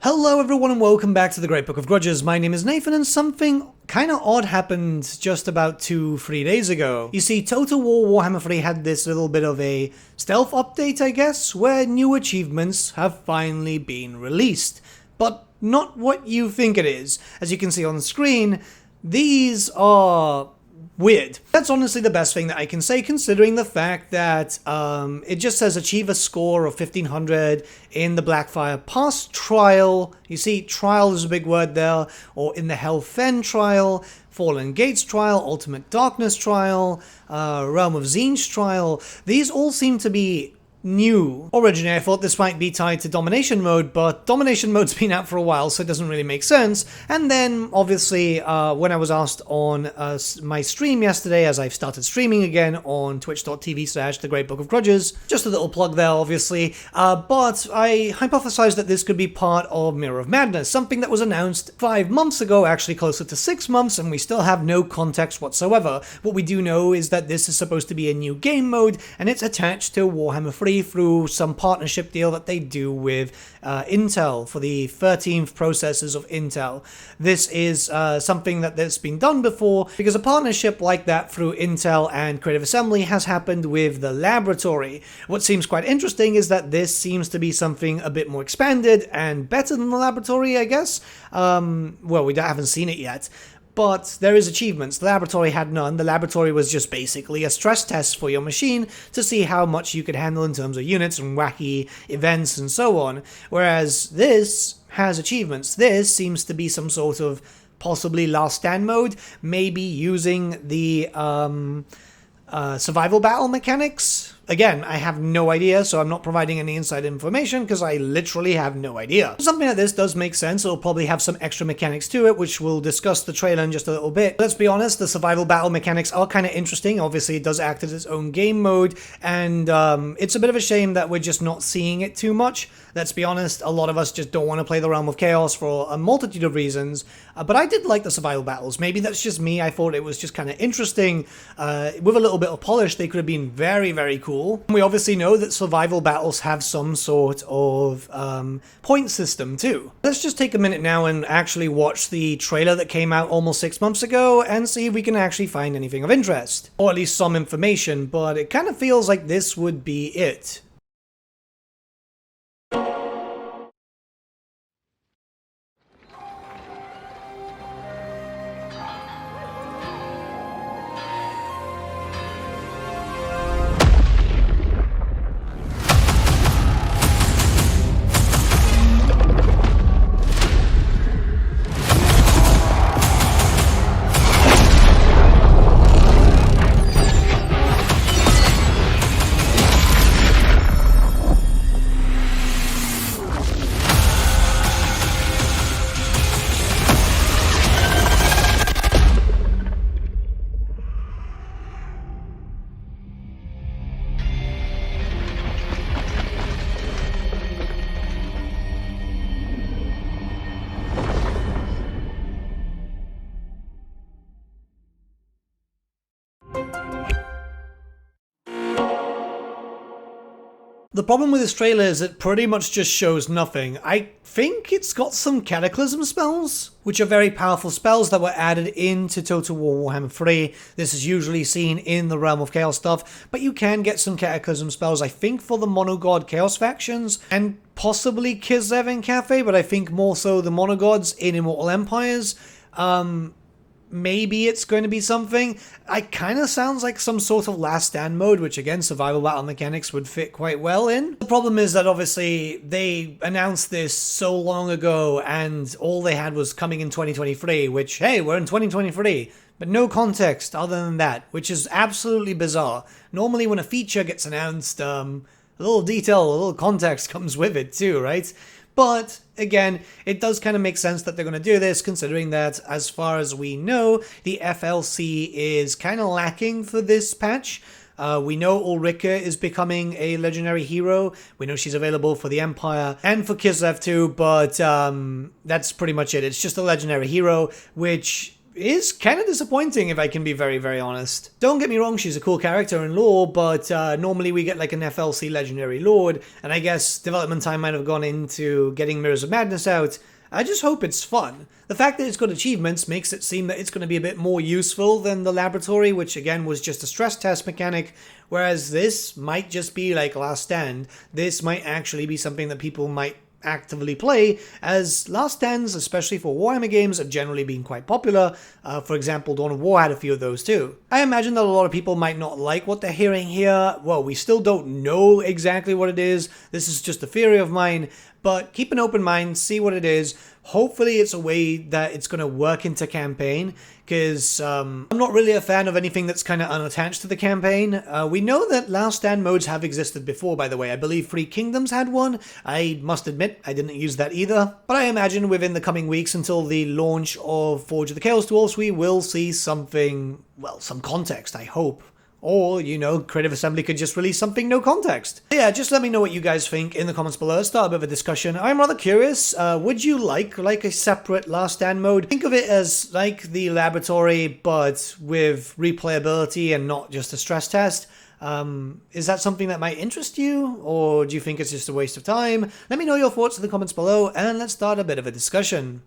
Hello everyone and welcome back to the Great Book of Grudges. My name is Nathan and something kinda odd happened just about 2-3 days ago. You see, Total War Warhammer 3 had this little bit of a stealth update, I guess, where new achievements have finally been released. But not what you think it is. As you can see on the screen, these are weird. That's honestly the best thing that I can say, considering the fact that it just says achieve a score of 1500 in the Blackfire Pass trial. You see, trial is a big word there, or in the Hellfen trial, Fallen Gates trial, Ultimate Darkness trial, Realm of Tzeentch trial. These all seem to be new. Originally I thought this might be tied to Domination Mode, but Domination Mode's been out for a while, so it doesn't really make sense. And then, obviously, when I was asked on my stream yesterday, as I've started streaming again on twitch.tv/The Great Book of Grudges, just a little plug there, obviously, but I hypothesized that this could be part of Mirror of Madness, something that was announced 5 months ago, actually closer to 6 months, and we still have no context whatsoever. What we do know is that this is supposed to be a new game mode, and it's attached to Warhammer 3 through some partnership deal that they do with Intel for the 13th processors of Intel. This is something that's been done before, because a partnership like that through Intel and Creative Assembly has happened with the Laboratory. What seems quite interesting is that this seems to be something a bit more expanded and better than the Laboratory, I guess. Well, we haven't seen it yet. But there is achievements. The Laboratory had none. The Laboratory was just basically a stress test for your machine to see how much you could handle in terms of units and wacky events and so on. Whereas this has achievements. This seems to be some sort of possibly last stand mode, maybe using the survival battle mechanics. Again, I have no idea, so I'm not providing any inside information because I literally have no idea. Something like this does make sense. It'll probably have some extra mechanics to it, which we'll discuss the trailer in just a little bit. Let's be honest, the survival battle mechanics are kind of interesting. Obviously, it does act as its own game mode, and it's a bit of a shame that we're just not seeing it too much. Let's be honest, a lot of us just don't want to play the Realm of Chaos for a multitude of reasons, but I did like the survival battles. Maybe that's just me. I thought it was just kind of interesting. With a little bit of polish, they could have been very, very cool. We obviously know that survival battles have some sort of point system too. Let's just take a minute now and actually watch the trailer that came out almost 6 months ago and see if we can actually find anything of interest. Or at least some information, but it kind of feels like this would be it. The problem with this trailer is it pretty much just shows nothing. I think it's got some Cataclysm spells, which are very powerful spells that were added into Total War Warhammer 3. This is usually seen in the Realm of Chaos stuff, but you can get some Cataclysm spells, I think, for the Monogod Chaos factions, and possibly Kislev and Cathay, but I think more so the Monogods in Immortal Empires. Maybe it's going to be something. It kind of sounds like some sort of last stand mode, which again, survival battle mechanics would fit quite well in. The problem is that obviously they announced this so long ago and all they had was coming in 2023, which, hey, we're in 2023. But no context other than that, which is absolutely bizarre. Normally when a feature gets announced, a little detail, a little context comes with it too, right? But, again, it does kind of make sense that they're going to do this, considering that, as far as we know, the FLC is kind of lacking for this patch. We know Ulrika is becoming a legendary hero. We know she's available for the Empire and for Kislev too, but that's pretty much it. It's just a legendary hero, which is kind of disappointing if I can be very, very honest. Don't get me wrong, she's a cool character in lore, but normally we get like an FLC Legendary Lord, and I guess development time might have gone into getting Mirrors of Madness out. I just hope it's fun. The fact that it's got achievements makes it seem that it's going to be a bit more useful than the laboratory, which again was just a stress test mechanic, whereas this might just be like Last Stand. This might actually be something that people might actively play, as Last Stands, especially for Warhammer games, have generally been quite popular. For example, Dawn of War had a few of those too. I imagine that a lot of people might not like what they're hearing here. Well, we still don't know exactly what it is. This is just a theory of mine, but keep an open mind, see what it is. Hopefully it's a way that it's going to work into campaign, because I'm not really a fan of anything that's kind of unattached to the campaign. We know that Last Stand modes have existed before, by the way. I believe Three Kingdoms had one. I must admit, I didn't use that either. But I imagine within the coming weeks until the launch of Forge of the Chaos Dwarfs, we will see something, well, some context, I hope. Or, you know, Creative Assembly could just release something no context. But yeah, just let me know what you guys think in the comments below. Let's start a bit of a discussion. I'm rather curious, would you like a separate Last Stand mode? Think of it as like the laboratory, but with replayability and not just a stress test. Is that something that might interest you, or do you think it's just a waste of time? Let me know your thoughts in the comments below, and let's start a bit of a discussion.